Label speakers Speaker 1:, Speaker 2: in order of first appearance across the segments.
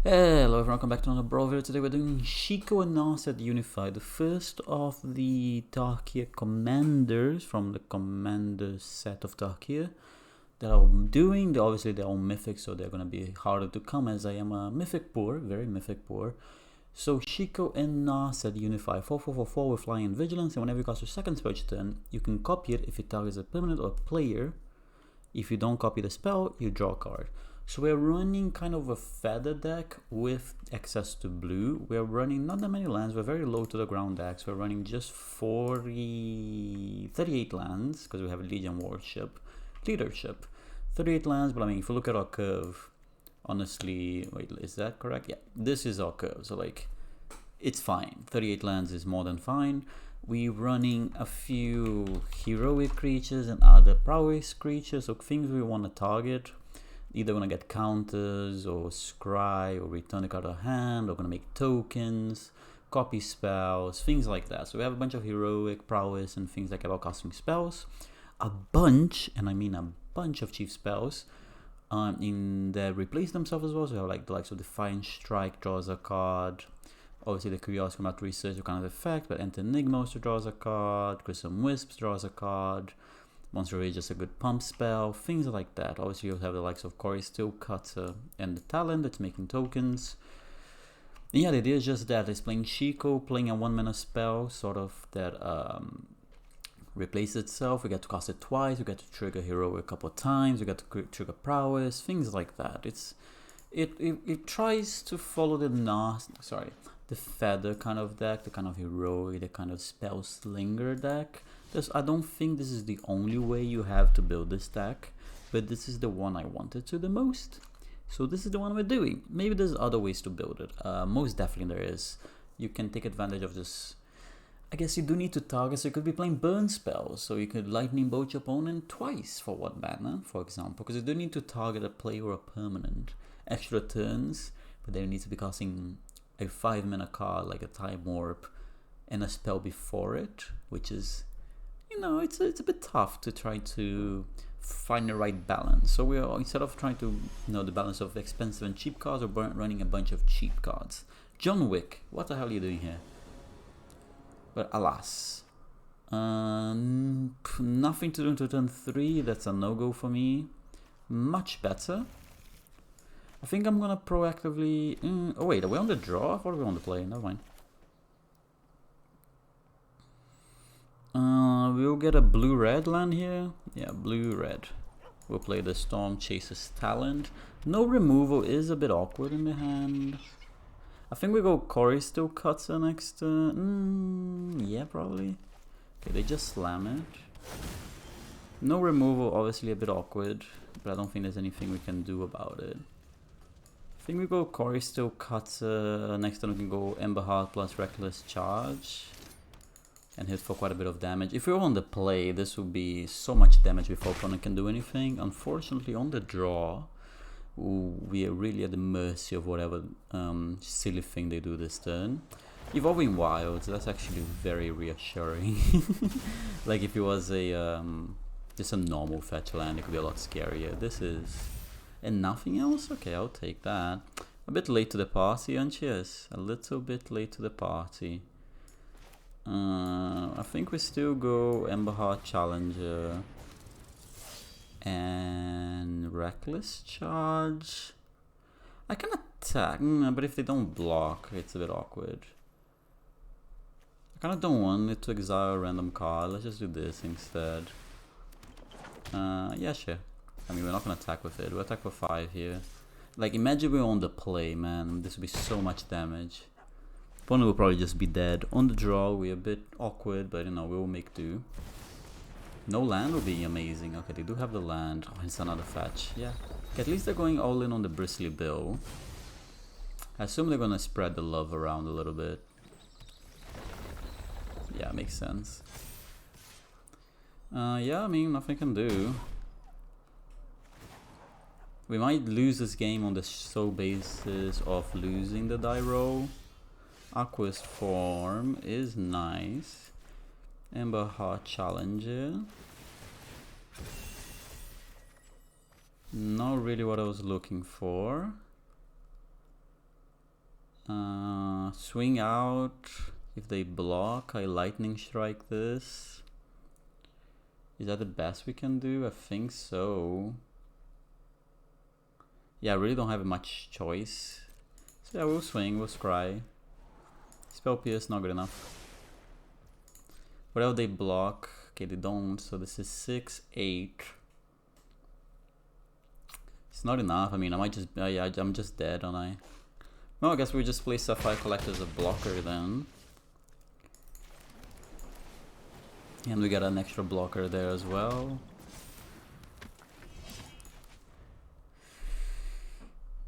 Speaker 1: Hello everyone, welcome back to another Brawl video. Today we're doing Shiko and Narset Unified, the first of the Tarkia commanders from the commander set of Tarkia that I'm doing. Obviously they're all mythic, so they're gonna be harder to come as I am a mythic poor, very mythic poor. So Shiko and Narset Unify, 4/4/4/4 with Flying and Vigilance, and whenever you cast your second spell each turn, you can copy it if it targets a permanent or a player. If you don't copy the spell, you draw a card. So we're running kind of a feather deck with access to blue. We're running not that many lands. We're very low to the ground decks. We're running just 38 lands because we have a Legion Warship, Leadership. 38 lands, but I mean, if you look at our curve, honestly, wait, is that correct? Yeah, this is our curve. So like, it's fine. 38 lands is more than fine. We're running a few heroic creatures and other prowess creatures, so things we want to target. Either gonna get counters or scry or return a card of hand or gonna make tokens, copy spells, things like that. So we have a bunch of heroic prowess and things like about casting spells. A bunch, and I mean a bunch of chief spells in that replace themselves as well. So we have like the likes of Defiant Strike draws a card. Obviously the Curiosity Combat Research kind of effect, but Enter Enigma also draws a card, Crimson Wisps draws a card. Monster Rage is a good pump spell, things like that. Obviously you'll have the likes of Cory Steelcutter and the Talent that's making tokens. And yeah, the idea is just that. It's playing Shiko, playing a 1-mana spell, sort of that replaces itself. We get to cast it twice, we get to trigger Hero a couple of times, we get to trigger Prowess, things like that. It tries to follow the feather kind of deck, the kind of heroic, the kind of spell slinger deck. I don't think this is the only way you have to build this deck, but this is the one I wanted to the most. So this is the one we're doing. Maybe there's other ways to build it. Most definitely there is. You can take advantage of this. I guess you do need to target, so you could be playing burn spells. So you could lightning bolt your opponent twice for 1 mana, for example, because you do need to target a player or a permanent. Extra turns, but then you need to be casting a 5-mana card like a Time Warp and a spell before it, which is, you know, it's a bit tough to try to find the right balance. So we are, instead of trying to know the balance of expensive and cheap cards, we're running a bunch of cheap cards. John Wick, what the hell are you doing here? But alas, nothing to do until turn 3. That's a no-go for me. Much better. I think I'm gonna proactively. Oh wait, are we on the draw? I thought we were on the play. Never mind. We'll get a blue-red land here. Yeah, blue-red. We'll play the Storm Chaser's Talent. No removal is a bit awkward in the hand. I think we go Cory Steelcutter next turn. Yeah, probably. Okay, they just slam it. No removal, obviously a bit awkward, but I don't think there's anything we can do about it. I think we go Cory Steelcutter. Next turn we can go Emberheart plus Reckless Charge and hit for quite a bit of damage. If we were on the play, this would be so much damage before opponent can do anything. Unfortunately, on the draw, we are really at the mercy of whatever silly thing they do this turn. Evolving Wilds, that's actually very reassuring. Like if it was a just a normal fetch land, it could be a lot scarier. This is... and nothing else? Okay, I'll take that. A bit late to the party, aren't you? Yes, a little bit late to the party. I think we still go Emberheart Challenger and Reckless Charge. I can attack, but if they don't block, it's a bit awkward. I kind of don't want it to exile a random card. Let's just do this instead. Yeah, sure. I mean, we're not gonna attack with it. We'll attack for 5 here. Like, imagine we're on the play, man. This would be so much damage. Opponent will probably just be dead. On the draw, we're a bit awkward, but you know, we will make do. No land would be amazing. Okay, they do have the land. Oh, it's another fetch. Yeah. Okay, at least they're going all in on the Bristly Bill. I assume they're gonna spread the love around a little bit. Yeah, makes sense. Yeah, I mean, nothing can do. We might lose this game on the sole basis of losing the die roll. Aqua's form is nice. Emberheart Challenger. Not really what I was looking for. Swing out. If they block, I lightning strike this. Is that the best we can do? I think so. Yeah, I really don't have much choice. So yeah, we'll swing, we'll scry. Spell pierce, not good enough. Whatever they block, okay, they don't, so this is 6, 8. It's not enough. I mean, I might just, yeah, I'm just dead, aren't I? No, I guess we just play Sapphire Collector as a blocker then. And we got an extra blocker there as well.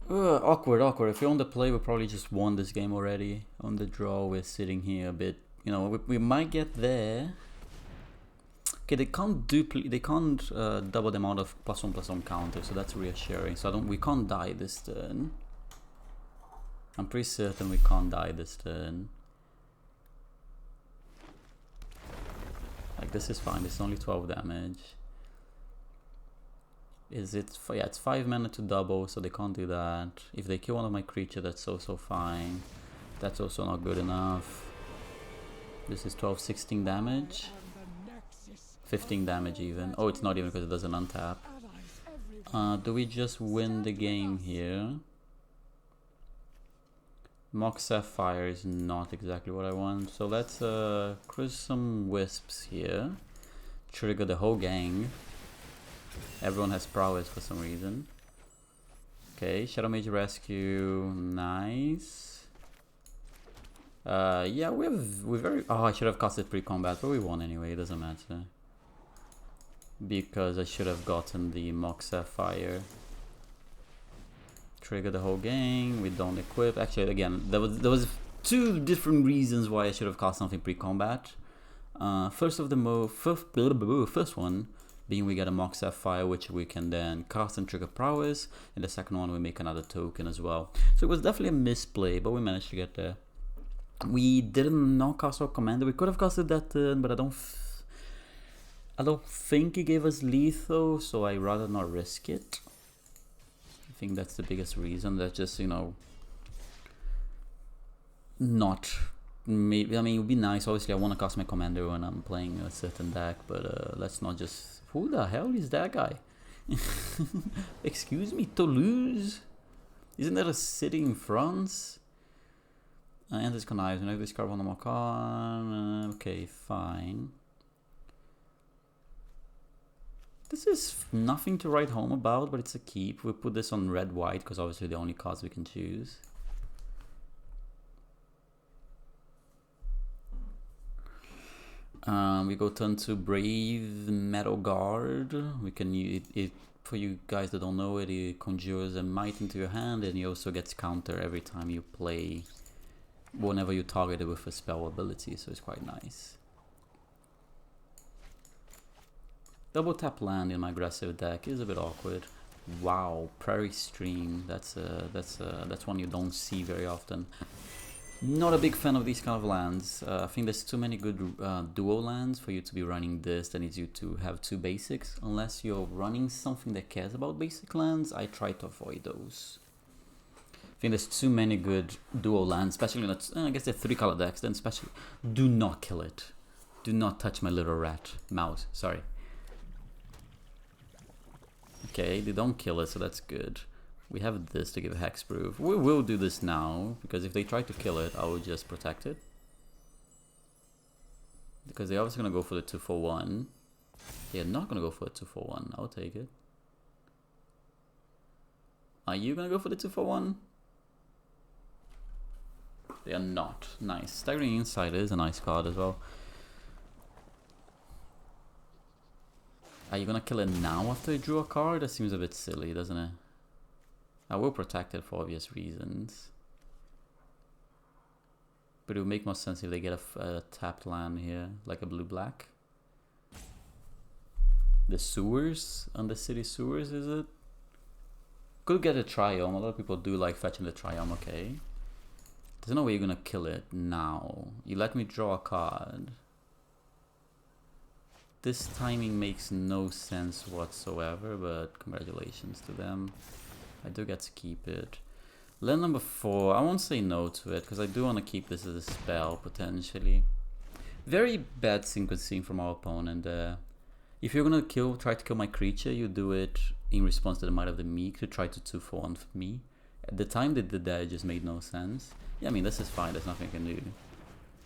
Speaker 1: Awkward. If we're on the play, we probably just won this game already. On the draw, we're sitting here a bit. You know, we might get there. Okay, they can't double the amount of +1/+1 counter, so that's reassuring. So we can't die this turn. I'm pretty certain we can't die this turn. Like, this is fine. It's only 12 damage. Is it? Yeah, it's 5 mana to double, so they can't do that. If they kill one of my creatures, that's also fine. That's also not good enough. This is 12, 16 damage. 15 damage even. Oh, it's not even because it doesn't untap. Do we just win the game here? Mock Sapphire is not exactly what I want. So let's cruise some Wisps here. Trigger the whole gang. Everyone has prowess for some reason. Okay, Shadow Mage Rescue, nice. Yeah, we very. Oh, I should have casted pre-combat, but we won anyway. It doesn't matter because I should have gotten the Mock Sapphire. Trigger the whole gang. We don't equip. Actually, again, there was 2 different reasons why I should have cast something pre-combat. First one being we get a Mock Sapphire, which we can then cast and trigger prowess, and the second one we make another token as well. So it was definitely a misplay, but we managed to get there. We didn't not cast our commander. We could have casted that turn, but I don't think he gave us lethal, so I rather not risk it. I think that's the biggest reason. That just, you know, not maybe. I mean, it would be nice. Obviously, I want to cast my commander when I'm playing a certain deck, but let's not just. Who the hell is that guy? Excuse me, Toulouse? Isn't that a city in France? And this connives. And this card on the Macan. Okay, fine. This is nothing to write home about, but it's a keep. We put this on red-white because obviously the only cards we can choose. We go turn to Brave Metal Guard. We can use it for you guys that don't know it. It conjures a might into your hand, and he also gets counter every time you play. Whenever you target it with a spell ability, so it's quite nice. Double tap land in my aggressive deck is a bit awkward. Wow, Prairie Stream. That's one you don't see very often. Not a big fan of these kind of lands. I think there's too many good duo lands for you to be running this that needs you to have 2 basics. Unless you're running something that cares about basic lands, I try to avoid those. I think there's too many good duo lands, especially in I guess they're 3-color decks. Then especially, do not kill it. Do not touch my little rat mouse. Sorry. Okay, they don't kill it, so that's good. We have this to give a hexproof. We will do this now, because if they try to kill it, I will just protect it. Because they're obviously going to go for the 2-for-1. They're not going to go for the 2-for-1. I'll take it. Are you going to go for the 2-for-1? They are not. Nice. Staggering Insight is a nice card as well. Are you going to kill it now after you drew a card? That seems a bit silly, doesn't it? I will protect it for obvious reasons. But it would make more sense if they get a tapped land here, like a blue-black. The sewers? On the city sewers, is it? Could get a Triome. A lot of people do like fetching the Triome, okay. There's no way you're gonna kill it now. You let me draw a card. This timing makes no sense whatsoever, but congratulations to them. I do get to keep it. Land number 4, I won't say no to it, because I do want to keep this as a spell, potentially. Very bad sequencing from our opponent there. If you're gonna try to kill my creature, you do it in response to the Might of the Meek to try to 2-for-1 for me. At the time they did that, it just made no sense. Yeah, I mean, this is fine, there's nothing I can do.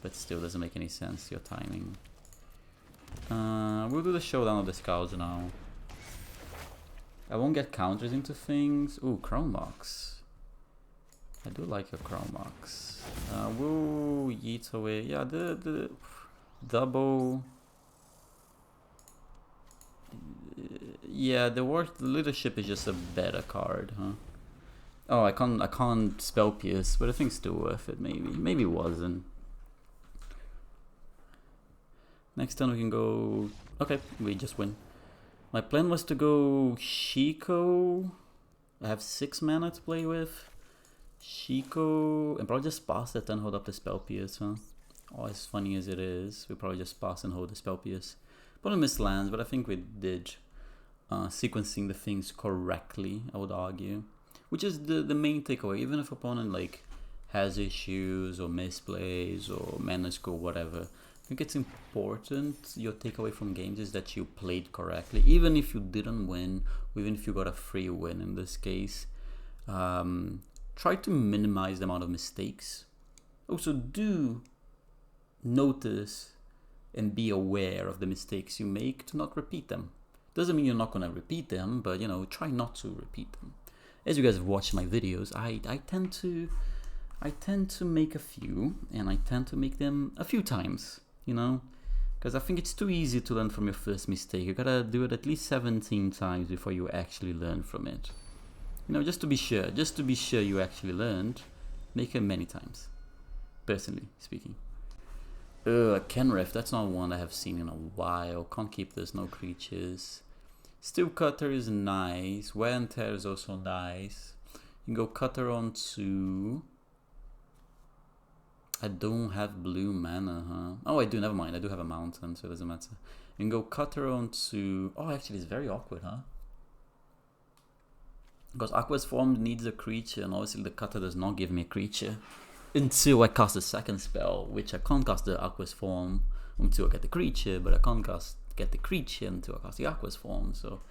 Speaker 1: But still doesn't make any sense, your timing. We'll do the Showdown of the Scouts now. I won't get counters into things. Ooh, Chrome Box. I do like your Chrome Box. We'll yeet away. Yeah, the double. Yeah, the leadership is just a better card, huh? Oh, I can't spell pierce, but I think it's still worth it. Maybe it wasn't. Next turn we can go. Okay, we just win. My plan was to go Shiko. I have 6 mana to play with. Shiko, and probably just pass that and hold up the spell pierce, huh? Oh, as funny as it is, we probably just pass and hold the spell pierce. Probably missed lands, but I think we did sequencing the things correctly, I would argue. Which is the main takeaway, even if opponent like has issues or misplays or mana score, whatever. I think it's important, your takeaway from games is that you played correctly. Even if you didn't win, even if you got a free win in this case. Try to minimize the amount of mistakes. Also do notice and be aware of the mistakes you make to not repeat them. Doesn't mean you're not going to repeat them, but you know, try not to repeat them. As you guys have watched my videos, I tend to make a few, and I tend to make them a few times, you know, because I think it's too easy to learn from your first mistake. You gotta do it at least 17 times before you actually learn from it. You know, just to be sure you actually learned, make it many times, personally speaking. Kenref, that's not one I have seen in a while. Can't keep this, no creatures. Steel Cutter is nice. Wear and Tear is also nice. You can go Cutter on 2. I don't have blue mana, huh? Oh, I do, never mind. I do have a mountain, so it doesn't matter. You can go Cutter on 2. Oh, actually, it's very awkward, huh? Because Aqua's Form needs a creature, and obviously the Cutter does not give me a creature. Until I cast the second spell, which I can't cast the Aqua's Form until I get the creature, but I can't get the creature until I cast the Aqua's Form, so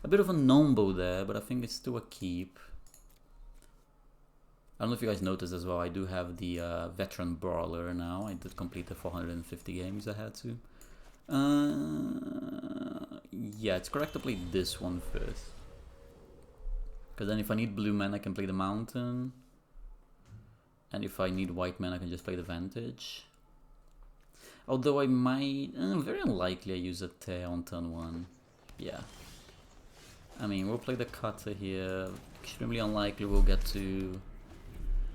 Speaker 1: a bit of a nombo there, but I think it's still a keep. I don't know if you guys noticed as well, I do have the Veteran Brawler now. I did complete the 450 games I had to. Yeah, it's correct to play this one first. Because then if I need blue mana, I can play the Mountain. And if I need white mana, I can just play the Vantage. Although I might... very unlikely I use a Tear on turn 1. Yeah. I mean, we'll play the Cutter here. Extremely unlikely we'll get to...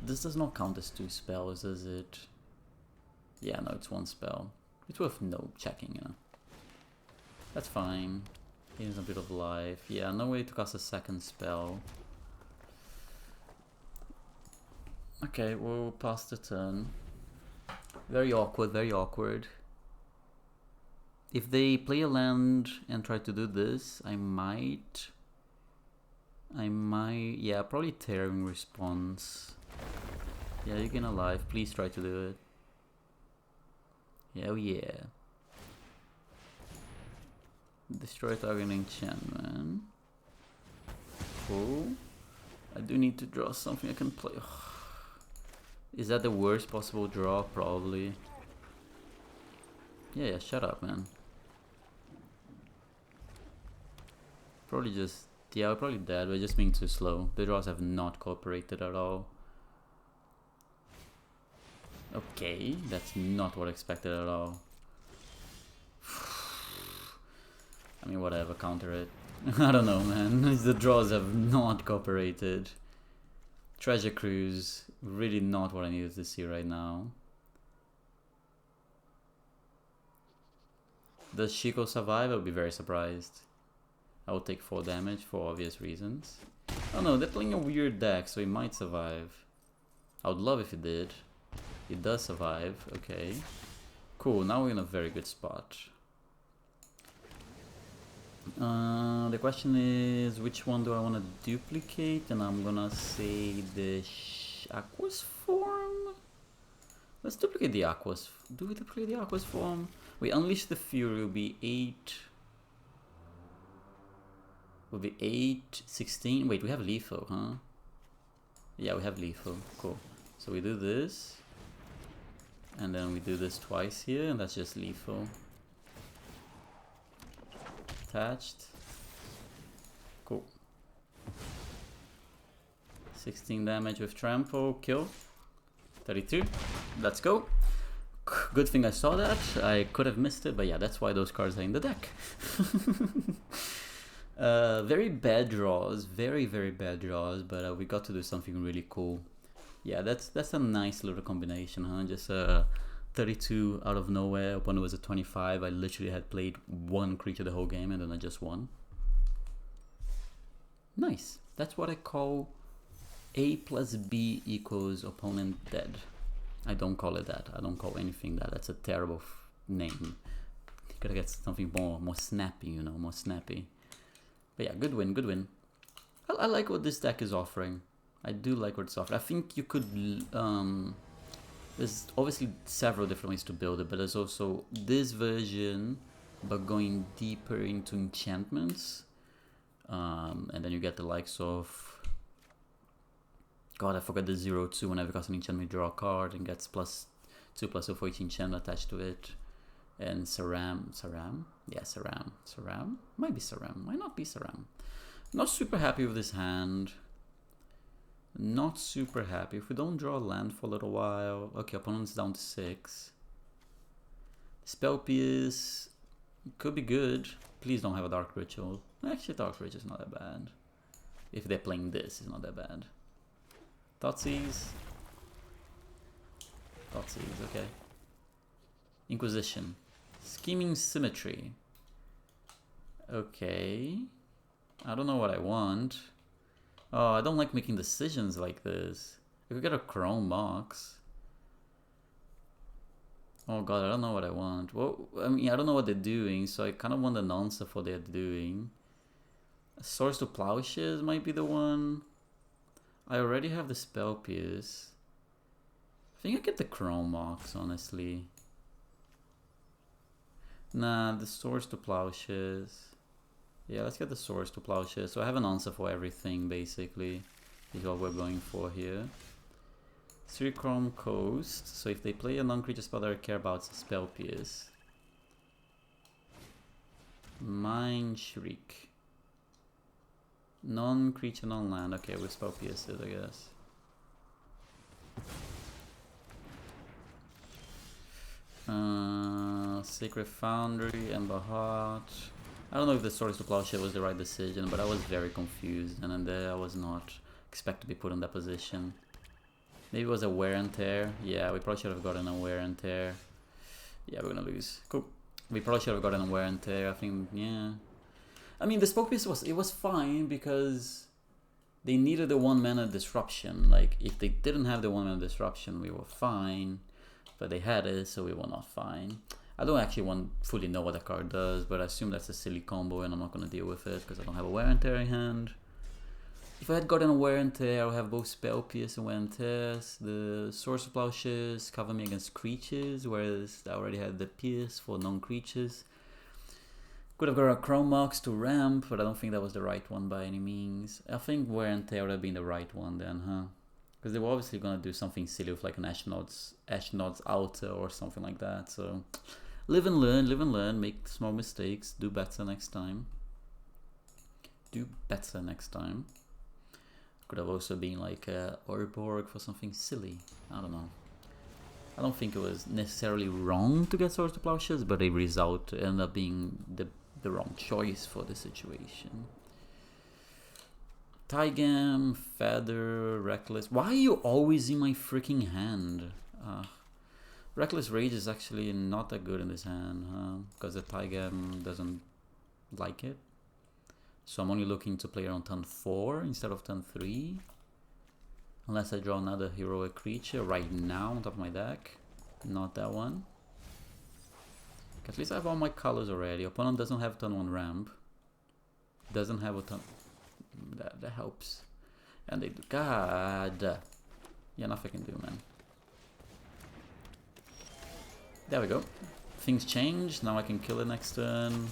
Speaker 1: This does not count as 2 spells, does it? Yeah, no, it's 1 spell. It's worth no checking, you know. That's fine. Gains a bit of life. Yeah, no way to cast a second spell. Okay, we'll pass the turn. Very awkward, very awkward. If they play a land and try to do this, I might, yeah, probably Tearing response. Yeah, you gain a life, please try to do it. Oh yeah. Destroy target enchantment. Cool. I do need to draw something I can play. Is that the worst possible draw? Probably. Yeah, shut up, man. Probably just... Yeah, we're probably dead, but just being too slow. The draws have not cooperated at all. Okay, that's not what I expected at all. I mean, whatever, counter it. I don't know, man. The draws have not cooperated. Treasure Cruise, really not what I needed to see right now. Does Shiko survive? I would be very surprised. I would take 4 damage for obvious reasons. Oh no, they're playing a weird deck, so he might survive. I would love if he did. He does survive, okay. Cool, now we're in a very good spot. The question is, which one do I want to duplicate? And I'm gonna say the Aquas form. Let's duplicate the Aquas. Do we duplicate the Aquas form? We Unleash the Fury will be 8. Will be 8, 16. Wait, we have lethal, huh? Yeah, we have lethal. Cool. So we do this. And then we do this twice here, and that's just lethal. Attached. Cool. 16 damage with trample. Kill. 32. Let's go. Good thing I saw that. I could have missed it, but yeah, that's why those cards are in the deck. Very bad draws. Very, very bad draws, but we got to do something really cool. Yeah, that's a nice little combination, huh? Just 32 out of nowhere when it was a 25. I literally had played one creature the whole game and then I just won. Nice. That's what I call A plus B equals opponent dead. I don't call it that. I don't call anything that. That's a terrible name. You gotta get something more snappy, you know, more snappy. But yeah, good win, good win. I like what this deck is offering. I do like what it's offering. I think you could... there's obviously several different ways to build it, but there's also this version, but going deeper into enchantments. And then you get the likes of... God, I forgot the 0/2. Whenever it costs an enchantment, draw a card and gets +2/+2 for each enchantment attached to it. And Saram? Yeah, Saram? Might be Saram. Might not be Saram. Not super happy with this hand. Not super happy. If we don't draw a land for a little while... Okay, opponent's down to 6. Spell Pierce could be good. Please don't have a Dark Ritual. Actually, Dark Ritual is not that bad. If they're playing this, it's not that bad. Thoughtseize. Thoughtseize, okay. Inquisition. Scheming Symmetry. Okay. I don't know what I want. Oh, I don't like making decisions like this. If we get a Chrome Mox... Oh god, I don't know what I want. Well, I mean, I don't know what they're doing, so I kind of want an answer for what they're doing. Swords to Plowshares might be the one. I already have the Spell Pierce. I think I get the Chrome Mox, honestly. Nah, the Swords to Plowshares. Yeah, let's get the Swords to Plowshares. So I have an answer for everything, basically. Is what we're going for here. 3 Chrome Coast. So if they play a non-creature spell that I care about, it's a Spell Pierce. Mind Shriek. Non-creature, non-land. Okay, we'll Spell Pierce it, I guess. Sacred Foundry, Ember Heart. I don't know if the Swords to Plowshare was the right decision, but I was very confused, and then there I was not expected to be put in that position. Maybe it was a Wear and Tear. Yeah, we probably should have gotten a Wear and Tear. Yeah, we're gonna lose. Cool. We probably should have gotten a Wear and Tear. I think, yeah. I mean, the Spoke Piece was fine because they needed the 1-mana disruption. Like, if they didn't have the 1-mana disruption, we were fine. But they had it, so we were not fine. I don't actually fully know what the card does, but I assume that's a silly combo and I'm not going to deal with it because I don't have a Wear and Tear in hand. If I had gotten a Wear and Tear, I would have both Spell Pierce and Wear and Tears. The Swords of Plowshares cover me against creatures, whereas I already had the Pierce for non-creatures. Could have got a Chrome Mox to ramp, but I don't think that was the right one by any means. I think Wear and Tear would have been the right one then, huh? Because they were obviously going to do something silly with like an Ashnod's Outer or something like that. So live and learn, make small mistakes, do better next time. Do better next time. Could have also been like Orborg for something silly. I don't know. I don't think it was necessarily wrong to get Swords to Plowshares, but the result ended up being the wrong choice for the situation. Tygam, Feather, Reckless. Why are you always in my freaking hand? Reckless Rage is actually not that good in this hand, because the Tygam doesn't like it. So I'm only looking to play on turn 4 instead of turn 3. Unless I draw another heroic creature right now on top of my deck. Not that one. At least I have all my colors already. Opponent doesn't have turn 1 ramp. doesn't have a ton. That helps. And they do. God. Yeah, nothing I can do, man. There we go. Things change. Now I can kill it next turn.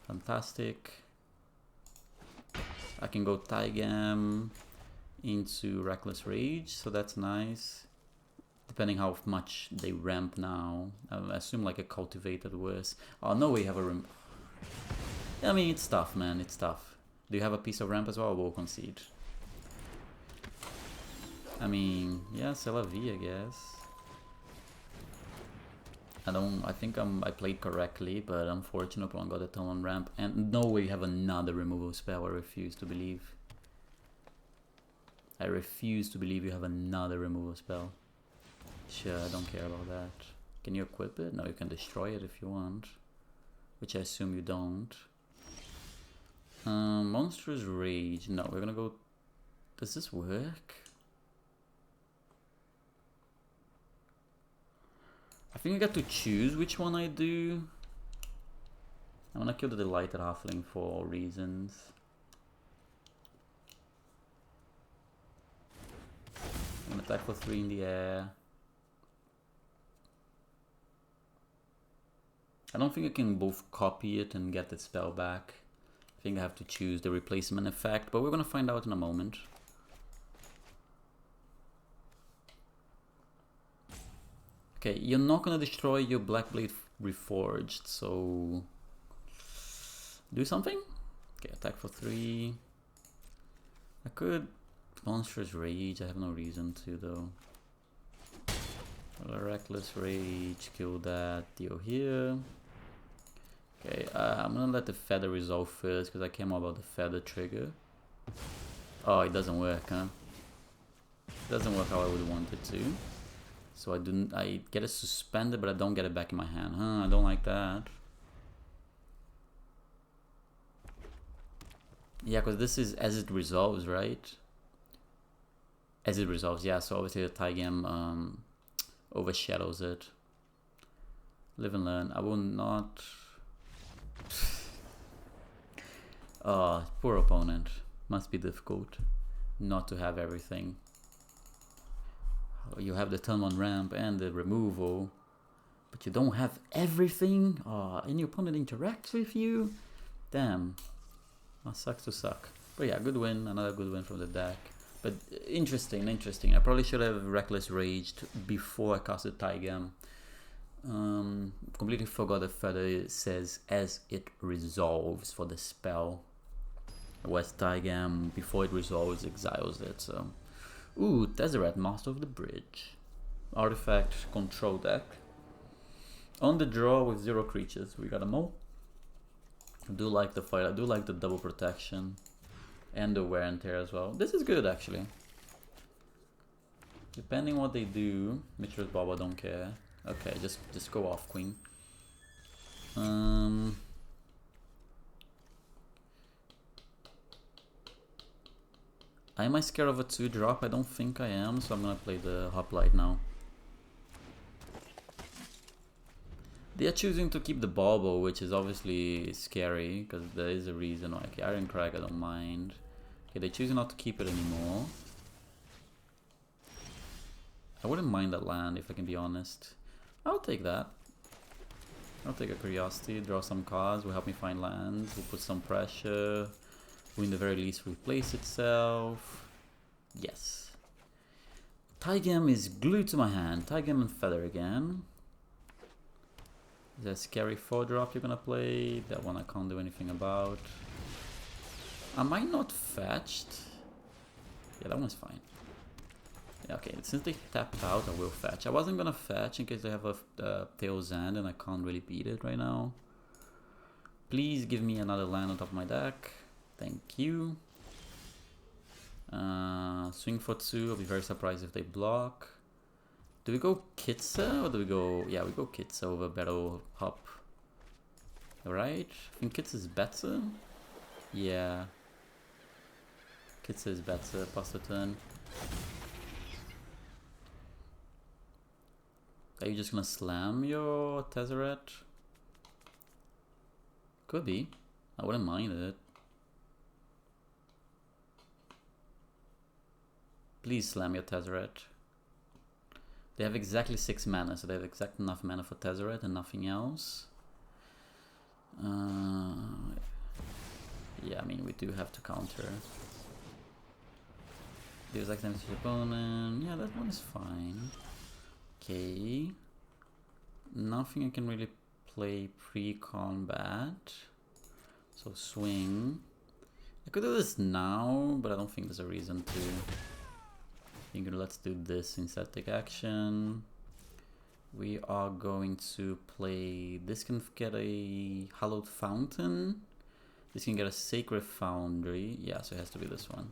Speaker 1: Fantastic. I can go Taigam into Reckless Rage, so that's nice. Depending how much they ramp now. I assume like a Cultivated worse. Oh, no way you have a ramp. I mean, it's tough, man. It's tough. Do you have a piece of ramp as well? We'll concede. I mean, yeah, c'est la vie, I guess. I think I played correctly, but unfortunately I got a ton on ramp. And no way you have another removal spell. I refuse to believe. I refuse to believe you have another removal spell. Sure, I don't care about that. Can you equip it? No, you can destroy it if you want. Which I assume you don't. Monstrous Rage. No, we're gonna go... Does this work? I think I got to choose which one I do. I'm gonna kill the Delighted Halfling for reasons. I'm gonna attack for 3 in the air. I don't think I can both copy it and get the spell back. I think I have to choose the replacement effect, but we're gonna find out in a moment. Okay, you're not gonna destroy your Blackblade Reforged, so do something. Okay, attack for 3. I could Monstrous Rage. I have no reason to though. Reckless Rage, kill that. Deal here. Okay, I'm gonna let the Feather resolve first because I came up about the Feather trigger. Oh, it doesn't work, huh? It doesn't work how I would want it to. So I get it suspended, but I don't get it back in my hand. Huh, I don't like that. Yeah, because this is as it resolves, right? As it resolves, yeah. So obviously the Taigam overshadows it. Live and learn. I will not... Oh, poor opponent. Must be difficult not to have everything. You have the turn 1 ramp and the removal, but you don't have everything. Oh, and your opponent interacts with you. Damn. That sucks to suck. But yeah, good win. Another good win from the deck. But interesting. I probably should have Reckless Raged before I casted Taigam. Completely forgot the Feather says as it resolves for the spell. Whereas Taigam, before it resolves, exiles it. So, ooh, Tezzeret, Master of the Bridge. Artifact control deck. On the draw with 0 creatures, we got them all. I do like the fight. I do like the double protection and the wear and tear as well. This is good actually. Depending what they do, Mitchell's Baba don't care. Okay, just go off, Queen. Am I scared of a 2-drop? I don't think I am, so I'm gonna play the Hoplite now. They are choosing to keep the Bauble, which is obviously scary, because there is a reason why. Okay, Iron Crag, I don't mind. Okay, they're choosing not to keep it anymore. I wouldn't mind that land, if I can be honest. I'll take that. I'll take a Curiosity, draw some cards, will help me find lands, will put some pressure, will in the very least replace itself. Yes. Taigam is glued to my hand. Taigam and Feather again. Is that scary 4-drop you're gonna play? That one I can't do anything about. Am I not fetched? Yeah, that one's fine. Yeah, okay, since they tapped out, I will fetch. I wasn't gonna fetch in case they have a Tail's End and I can't really beat it right now. Please give me another land on top of my deck. Thank you. Swing for 2. I'll be very surprised if they block. Do we go Kitsa or do we go... Yeah, we go Kitsa over Battle Hop. Alright, I think Kitsa is better. Yeah. Kitsa is better, pass the turn. Are you just gonna slam your Tezzeret? Could be. I wouldn't mind it. Please slam your Tezzeret. They have exactly 6 mana, so they have exactly enough mana for Tezzeret and nothing else. Yeah, I mean, we do have to counter. The exact damage to the opponent. Yeah, that one is fine. Okay. Nothing I can really play pre-combat. So swing. I could do this now, but I don't think there's a reason to. I think let's do this instead. Take action. We are going to play. This can get a Hallowed Fountain. This can get a Sacred Foundry. Yeah, so it has to be this one.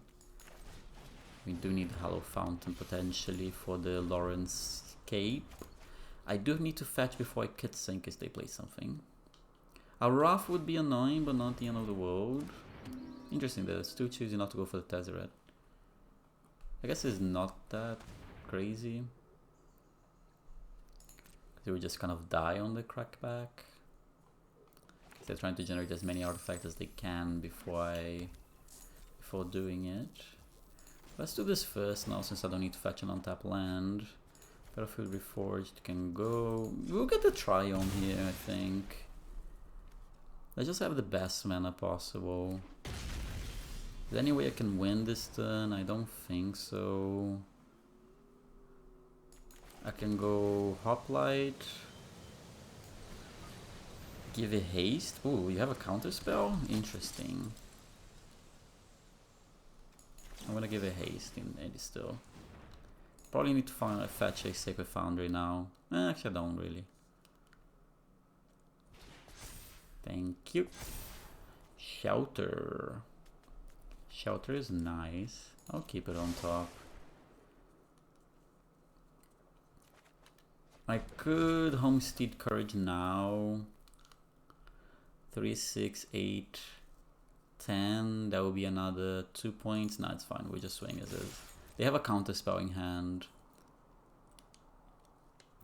Speaker 1: We do need Hallowed Fountain potentially for the Lawrence Cape. I do need to fetch before I Kits in case they play something. A Wrath would be annoying, but not the end of the world. Interesting, they're still choosing not to go for the Tezzeret. I guess it's not that crazy. They would just kind of die on the crackback. They're trying to generate as many artifacts as they can before doing it. Let's do this first now, since I don't need to fetch an untapped land. Battlefield Reforged can go. We'll get the Triome here, I think. Let's just have the best mana possible. Is there any way I can win this turn? I don't think so. I can go Hoplite. Give it haste. Ooh, you have a counter spell? Interesting. I'm gonna give it haste in Eddie still. Probably need to find fetch a Sacred Foundry now. Actually, I don't really. Thank you. Shelter. Shelter is nice. I'll keep it on top. I could Homestead Courage now. 3, 6, 8, 10. That would be another 2 points. Nah, it's fine. We'll just swing as is. They have a counter spell in hand.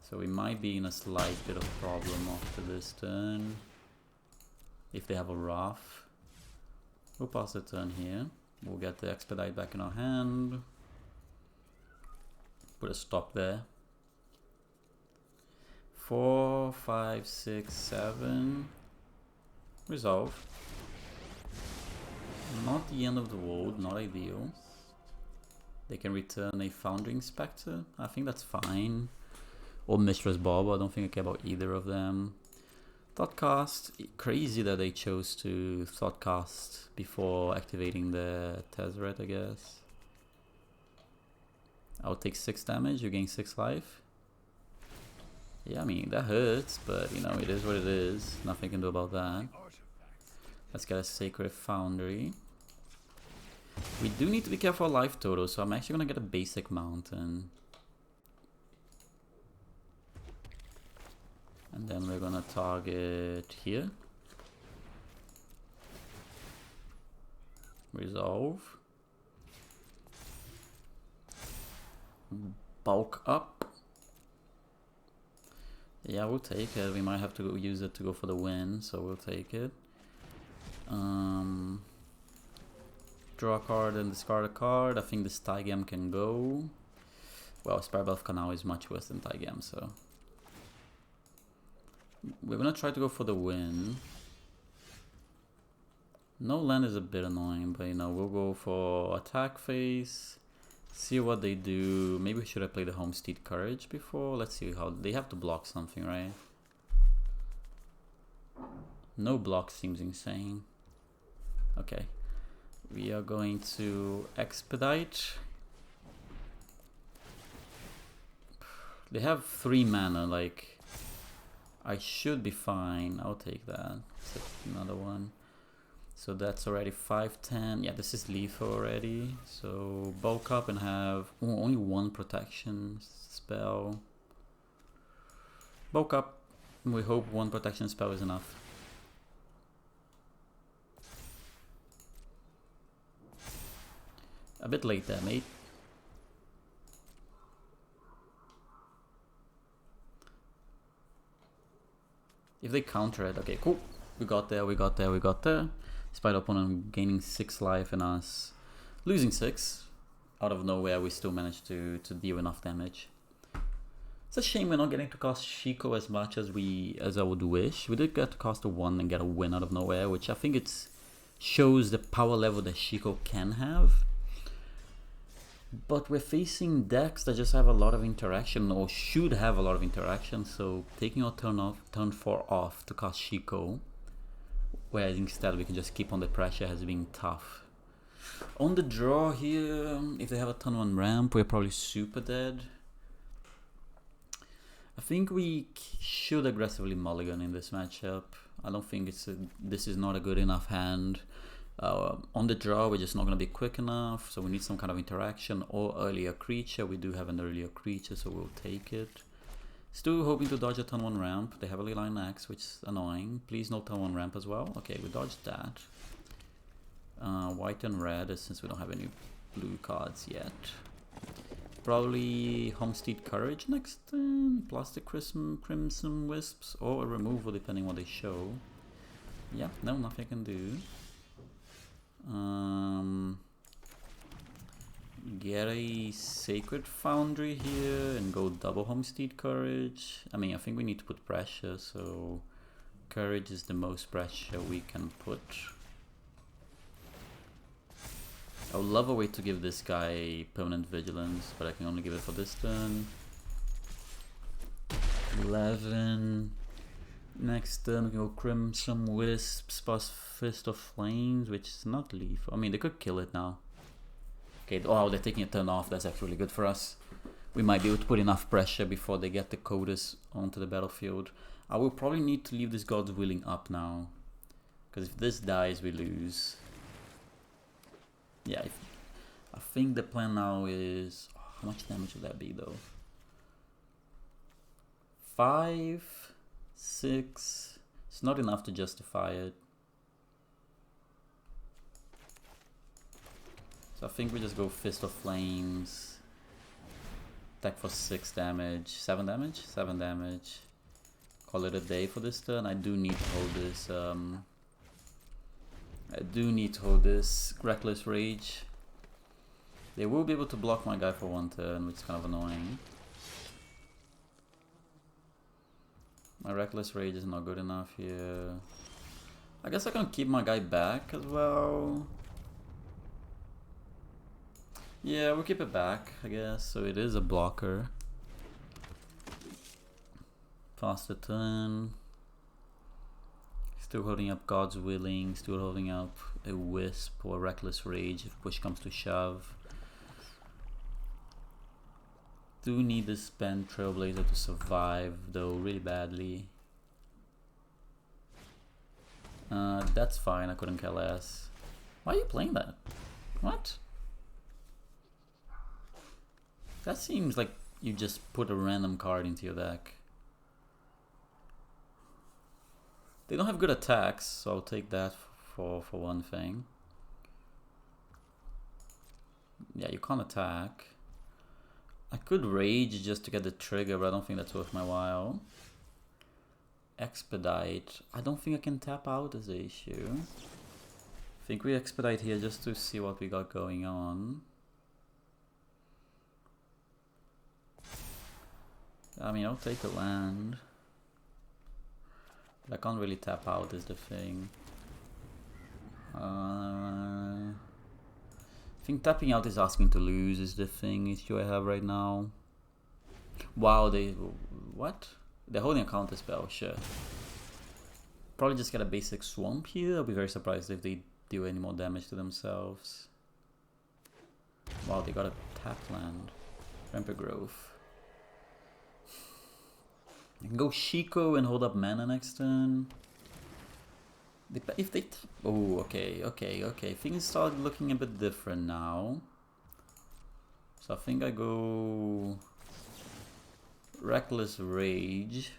Speaker 1: So we might be in a slight bit of problem after this turn. If they have a Wrath. We'll pass the turn here. We'll get the Expedite back in our hand. Put a stop there. 4, 5, 6, 7. Resolve. Not the end of the world, not ideal. They can return a Foundering Spectre. I think that's fine. Or Mistress Bob. I don't think I care about either of them. Thoughtcast. Crazy that they chose to Thoughtcast before activating the Tezzeret, I guess. I'll take 6 damage. You gain 6 life. Yeah, I mean, that hurts, but you know, it is what it is. Nothing I can do about that. Let's get a Sacred Foundry. We do need to be careful of life total, so I'm actually gonna get a basic mountain. And then we're gonna target here. Resolve. Bulk up. Yeah, we'll take it. We might have to use it to go for the win, so we'll take it. Draw a card and discard a card. I think this Taigam can go. Well, Spirabelf Canal is much worse than Taigam, so we're gonna try to go for the win. No land is a bit annoying, but you know, we'll go for attack phase. See what they do. Maybe we should have played the Homestead Courage before. Let's see how they have to block something, right? No block seems insane. Okay. We are going to Expedite. They have 3 mana, like I should be fine. I'll take that. Set another one. So that's already 5, 10. Yeah, this is lethal already. So bulk up and have only 1 protection spell. Bulk up. We hope 1 protection spell is enough. A bit late there, mate. If they counter it, okay, cool. We got there, we got there, we got there. Despite opponent gaining 6 life and us losing 6. out of nowhere we still managed to deal enough damage. It's a shame we're not getting to cast Shiko as much as I would wish. We did get to cast a 1 and get a win out of nowhere, which I think shows the power level that Shiko can have. But we're facing decks that just have a lot of interaction, or should have a lot of interaction, so taking our turn 4 off to cast Shiko, whereas instead we can just keep on the pressure, has been tough. On the draw here, if they have a turn 1 ramp, we're probably super dead. I think we should aggressively mulligan in this matchup. I don't think this is not a good enough hand. On the draw, we're just not going to be quick enough, so we need some kind of interaction or earlier creature. We do have an earlier creature, so we'll take it. Still hoping to dodge a turn 1 ramp. They have a Line Axe, which is annoying. Please no turn 1 ramp as well. Okay, we dodged that. White and red, since we don't have any blue cards yet. Probably Homestead Courage next turn, plus the Crimson Wisps, or a removal depending what they show. Yeah, no, nothing I can do. Get a Sacred Foundry here and go double Homestead Courage. I mean, I think we need to put pressure, so Courage is the most pressure we can put. I would love a way to give this guy permanent vigilance, but I can only give it for this turn. 11. Next turn we can go Crimson Wisps plus Fist of Flames, which is not lethal. I mean, they could kill it now. Okay, oh, they're taking a turn off. That's actually good for us. We might be able to put enough pressure before they get the Codus onto the battlefield. I will probably need to leave this God's Willing up now, because if this dies, we lose. Yeah, I think the plan now is... Oh, how much damage would that be though? 5, 6... It's not enough to justify it. So I think we just go Fist of Flames. Attack for 6 damage. 7 damage? 7 damage. Call it a day for this turn. I do need to hold this... I do need to hold this Reckless Rage. They will be able to block my guy for 1 turn, which is kind of annoying. My Reckless Rage is not good enough here. I guess I can keep my guy back as well. Yeah, we'll keep it back, I guess. So it is a blocker. Faster turn. Still holding up God's Willing, still holding up a Wisp or Reckless Rage if push comes to shove. Do need this spent Trailblazer to survive though, really badly. That's fine, I couldn't care less. Why are you playing that? What? That seems like you just put a random card into your deck. They don't have good attacks, so I'll take that for one thing. Yeah, you can't attack. I could Rage just to get the trigger, but I don't think that's worth my while. Expedite. I don't think I can tap out as the issue. I think we Expedite here just to see what we got going on. I mean, I'll take a land. But I can't really tap out is the thing. I think tapping out is asking to lose is the issue I have right now. Wow, what? They're holding a counter spell, sure. Probably just get a basic swamp here. I'll be very surprised if they do any more damage to themselves. Wow, they got a tap land. Rampant Growth. I can go Shiko and hold up mana next turn. If they tap... Oh, okay. Things start looking a bit different now. So I think I go... Reckless Rage.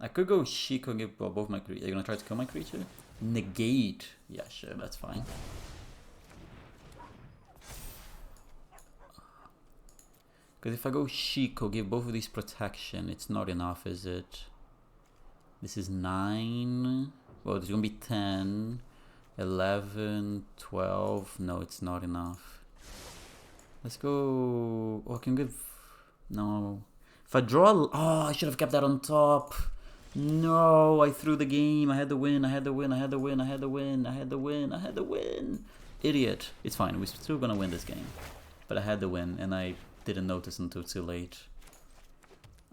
Speaker 1: I could go Shiko and give both my creatures. Are you gonna try to kill my creature? Negate. Yeah, sure, that's fine. Because if I go Shiko, give both of these protection, it's not enough, is it? This is 9. Well, there's gonna be 10. 11, 12. No, it's not enough. Let's go. Oh, I can give. No. If I draw. Oh, I should have kept that on top. No, I threw the game. I had the win. I had the win. I had the win. I had the win. I had the win. I had the win. Idiot. It's fine. We're still gonna win this game. But I had the win, and I didn't notice until too late.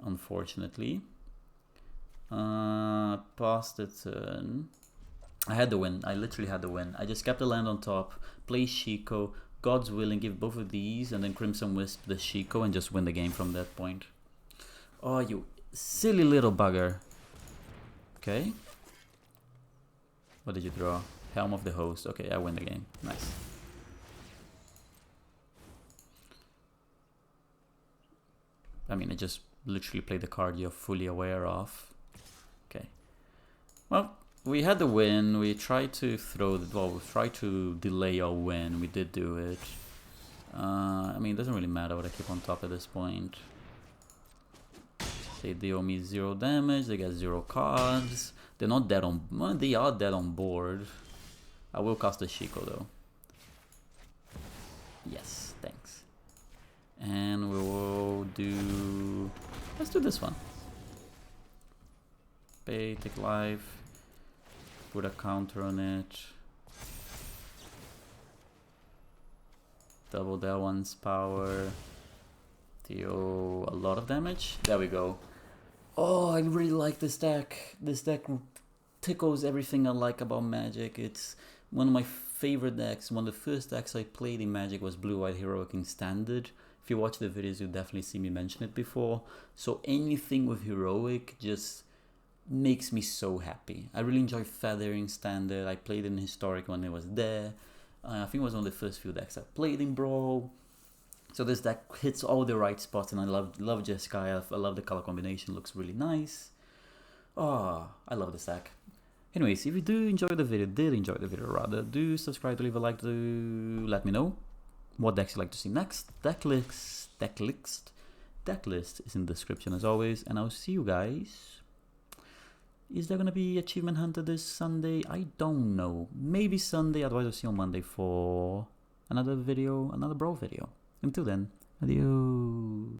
Speaker 1: Unfortunately. Past the turn. I had the win. I literally had the win. I just kept the land on top. Play Shiko. God's willing, give both of these, and then Crimson Wisp the Shiko, and just win the game from that point. Oh, you silly little bugger. Okay. What did you draw? Helm of the Host. Okay, I win the game. Nice. I mean, I just literally played the card you're fully aware of. Okay. Well, we had the win. We tried to throw the... Well, we tried to delay our win. We did do it. I mean, it doesn't really matter what I keep on top at this point. They deal me 0 damage. They get 0 cards. They're not dead on... Well, they are dead on board. I will cast the Shiko, though. Yes, thanks. And we will do... Let's do this one. Pay, take life. Put a counter on it. Double that one's power. Deal a lot of damage. There we go. Oh, I really like this deck. This deck tickles everything I like about Magic. It's one of my favorite decks. One of the first decks I played in Magic was Blue-White Heroic in Standard. If you watch the videos, you'll definitely see me mention it before. So anything with Heroic just makes me so happy. I really enjoy Feathering Standard. I played in Historic when it was there. I think it was one of the first few decks I played in Brawl. So this deck hits all the right spots, and I love Jeskai. I love the color combination. Looks really nice. Oh, I love this deck. Anyways, if you do enjoy the video, do subscribe, to leave a like, to let me know what decks you'd like to see next. Deck list is in the description as always, and I'll see you guys. Is there gonna be Achievement Hunter this Sunday? I don't know. Maybe Sunday, otherwise I'll see you on Monday for another video, another Brawl video. Until then, adios.